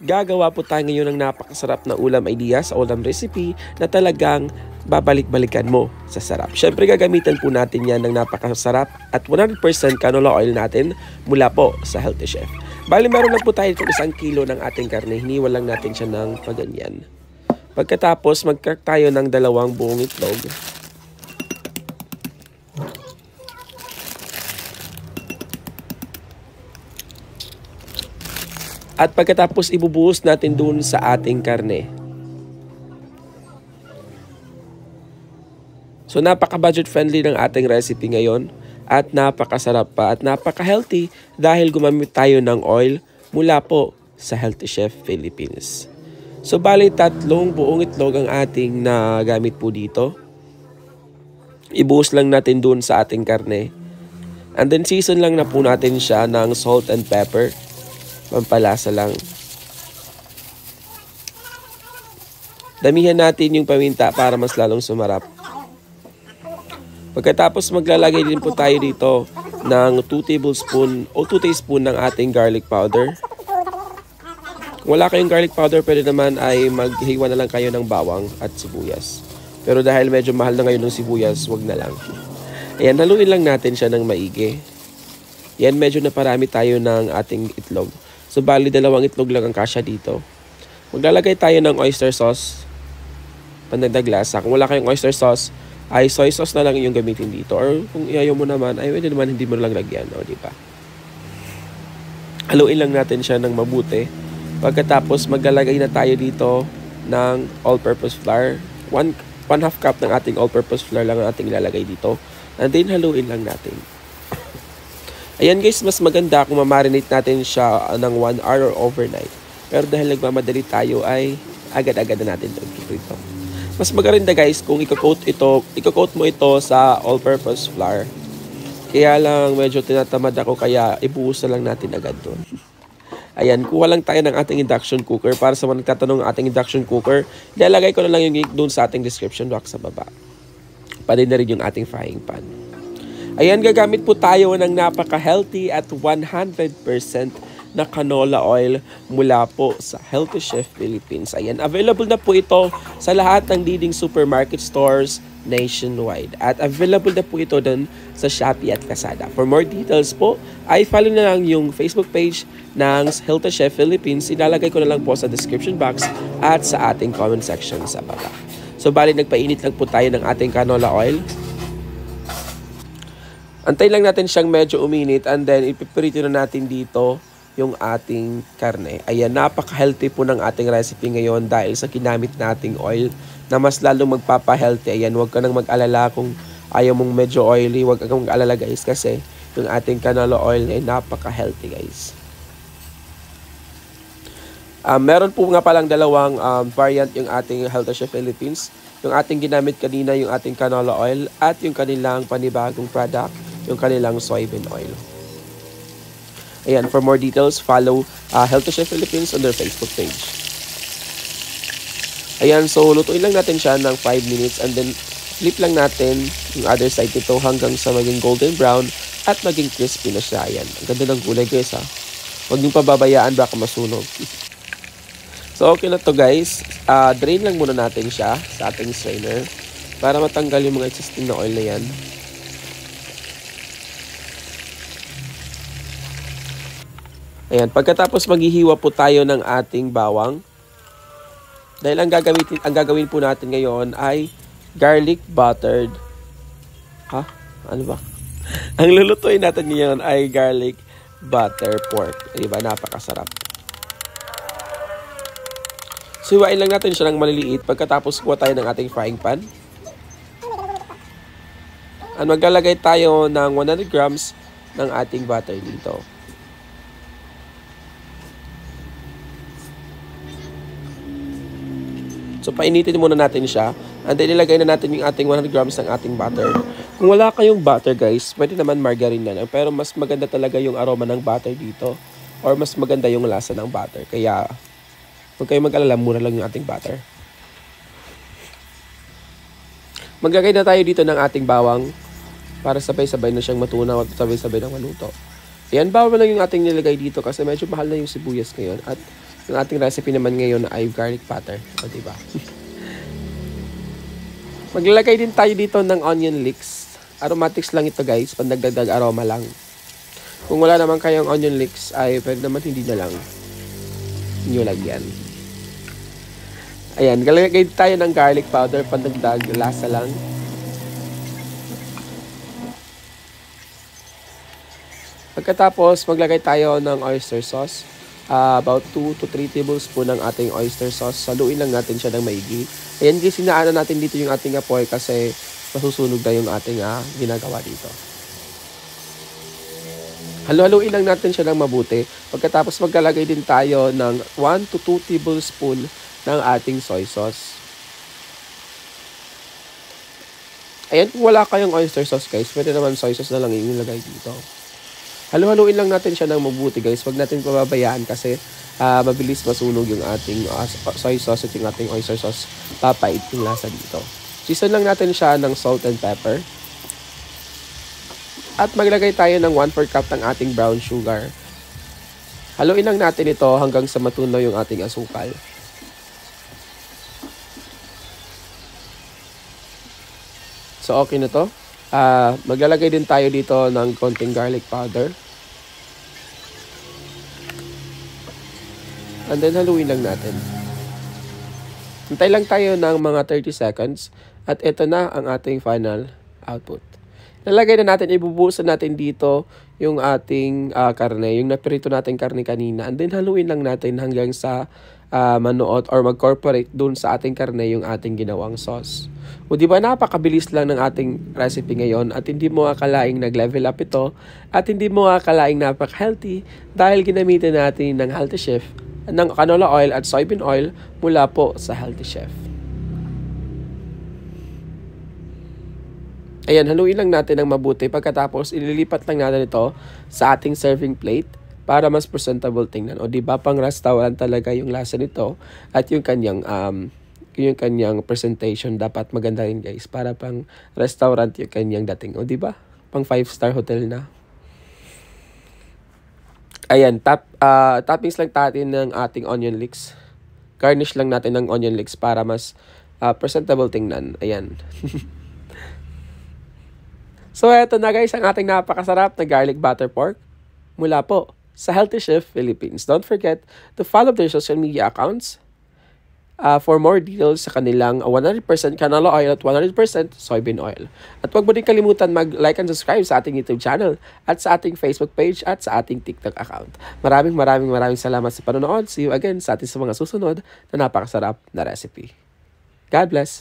Gagawa po tayo ngayon ng napakasarap na ulam idea sa ulam recipe na talagang babalik-balikan mo sa sarap. Syempre gagamitan po natin yan ng napakasarap at 100% canola oil natin mula po sa Healthy Chef. Bali meron lang po tayo itong 1 kilo ng ating karne, hiniwal lang natin siya ng paganyan. Pagkatapos mag-crack tayo ng 2 buong itlog. At pagkatapos ibubuhos natin dun sa ating karne. So napaka-budget friendly ng ating recipe ngayon at napakasarap pa at napaka-healthy dahil gumamit tayo ng oil mula po sa Healthy Chef Philippines. So bali 3 buong itlog ang ating nagamit po dito. Ibuhos lang natin dun sa ating karne. And then season lang na po natin siya ng salt and pepper. Pampalasa lang. Damihan natin yung paminta para mas lalong sumarap. Pagkatapos maglalagay din po tayo dito ng 2 tablespoon o 2 teaspoon ng ating garlic powder. Kung wala kayong garlic powder, pwede naman ay maghiwa na lang kayo ng bawang at sibuyas. Pero dahil medyo mahal na ngayon ng sibuyas, wag na lang. Ayan, haluin lang natin siya ng maigi. Yan, medyo naparami tayo ng ating itlog. So, bali 2 itlog lang ang kasya dito. Maglalagay tayo ng oyster sauce. Pandagdag lasa. Kung wala kayong oyster sauce, ay soy sauce na lang yung gamitin dito. Or kung iayaw mo naman, ay pwede naman hindi mo lang lagyan. O, diba? Haluin lang natin siya ng mabuti. Pagkatapos, maglalagay na tayo dito ng all-purpose flour. 1/2 cup ng ating all-purpose flour lang ang ating ilalagay dito. And then, haluin lang natin. Ayan guys, mas maganda kung ma-marinate natin siya ng 1 hour or overnight. Pero dahil nagmamadali tayo ay agad-agad na natin ito. Mas maganda guys kung i-coat mo ito sa all-purpose flour. Kaya lang medyo tinatamad ako kaya ibuhos na lang natin agad doon. Ayan, kuha lang tayo ng ating induction cooker. Para sa mga nagtatanong ng ating induction cooker, ilalagay ko na lang yung link doon sa ating description box sa baba. Pwede na rin yung ating frying pan. Ayan, gagamit po tayo ng napaka-healthy at 100% na canola oil mula po sa Healthy Chef Philippines. Ayan, available na po ito sa lahat ng leading supermarket stores nationwide. At available na po ito dun sa Shopee at Lazada. For more details po, ay follow na lang yung Facebook page ng Healthy Chef Philippines. Ilalagay ko na lang po sa description box at sa ating comment section sa baba. So, bali nagpainit lang po tayo ng ating canola oil. Antay lang natin siyang medyo uminit and then ipiprito na natin dito yung ating karne. Ayan, napaka-healthy po ng ating recipe ngayon dahil sa ginamit nating oil na mas lalong magpapa-healthy. Ayan, huwag ka nang mag-alala kung ayaw mong medyo oily. Huwag kang mag-alala guys kasi yung ating canola oil ay napaka-healthy guys. Meron po nga palang 2 variant yung ating Healthy Chef Philippines. Yung ating ginamit kanina, yung ating canola oil at yung kanilang panibagong product, yung kanilang soybean oil. Ayan, for more details, follow Healthy Chef Philippines on their Facebook page. Ayan, so lutuin lang natin siya ng 5 minutes and then flip lang natin yung other side nito hanggang sa maging golden brown at maging crispy na siya. Ayan, ang ganda ng kulay guys ha. Huwag niyong pababayaan baka masunog. So okay na to guys. Drain lang muna natin siya sa ating strainer para matanggal yung mga existing na oil na yan. Ayan, pagkatapos maghihiwa po tayo ng ating bawang. Dahil ang gagawin po natin ngayon ay garlic buttered. Ha? Ano ba? Ang lulutuin natin ngayon ay garlic butter pork. Diba? Napakasarap. So, hiwain lang natin siya ng maliliit. Pagkatapos kuha tayo ng ating frying pan. At maglalagay tayo ng 100 grams ng ating butter dito. So, painitin muna natin siya. And then, ilagay na natin yung ating 100 grams ng ating butter. Kung wala kayong butter, guys, pwede naman margarine na lang. Pero mas maganda talaga yung aroma ng butter dito. Or mas maganda yung lasa ng butter. Kaya, huwag kayong mag-alala, mura lang yung ating butter. Maglagay na tayo dito ng ating bawang para sabay-sabay na siyang matunaw at sabay-sabay na maluto. Ayan, bawang lang yung ating nilagay dito kasi medyo mahal na yung sibuyas ngayon. At Yung ating recipe naman ngayon ay garlic butter. O, diba? Maglalagay din tayo dito ng onion leeks. Aromatics lang ito guys, pandagdag aroma lang. Kung wala naman kayong onion leeks, ay pwede naman hindi na lang nyo lagyan. Ayan, galagay tayo ng garlic powder, pandagdag lasa lang. Pagkatapos, maglagay tayo ng oyster sauce. About 2 to 3 tablespoon ng ating oyster sauce. Saluin lang natin siya ng maigi. Ayan guys, sinaan natin dito yung ating apoy kasi masusunog na yung ating ginagawa dito. Halo-haluin lang natin siya ng mabuti. Pagkatapos maglalagay din tayo ng 1 to 2 tablespoon ng ating soy sauce. Ayan, kung wala kayong oyster sauce guys, pwede naman soy sauce na lang yung ilagay dito. Halo-haluin lang natin siya ng mabuti guys. Huwag natin pababayaan kasi mabilis masunog yung ating soy sauce at yung ating oyster sauce. Papait yung lasa dito. Season lang natin siya ng salt and pepper. At maglagay tayo ng 1/4 cup ng ating brown sugar. Haluin lang natin ito hanggang sa matunaw yung ating asukal. So okay na to. Maglalagay din tayo dito ng konting garlic powder. And then haluin lang natin. Hintay lang tayo ng mga 30 seconds. At ito na ang ating final output. Lalagay na natin, ibubuhusan natin dito yung ating karne, yung naprito natin karne kanina. And then haluin lang natin hanggang sa manuot or mag-corporate dun sa ating karne yung ating ginawang sauce. O diba napakabilis lang ng ating recipe ngayon at hindi mo akalaing nag-level up ito at hindi mo akalaing napaka-healthy dahil ginamitan natin ng Healthy Chef ng canola oil at soybean oil mula po sa Healthy Chef. Ayan, haluin lang natin ng mabuti. Pagkatapos, ililipat lang natin ito sa ating serving plate para mas presentable tingnan. O diba, pang restaurant talaga yung lasa nito at yung kanyang presentation dapat maganda rin guys. Para pang restaurant yung kanyang dating. O diba, pang 5-star hotel na. Ayan, toppings lang natin ng ating onion leeks. Garnish lang natin ng onion leeks para mas presentable tingnan. Ayan. So, eto na guys, ang ating napakasarap na garlic butter pork mula po sa Healthy Chef Philippines. Don't forget to follow their social media accounts for more details sa kanilang 100% canola oil at 100% soybean oil. At huwag mo din kalimutan mag-like and subscribe sa ating YouTube channel at sa ating Facebook page at sa ating TikTok account. Maraming salamat sa panonood. See you again sa ating sa mga susunod na napakasarap na recipe. God bless!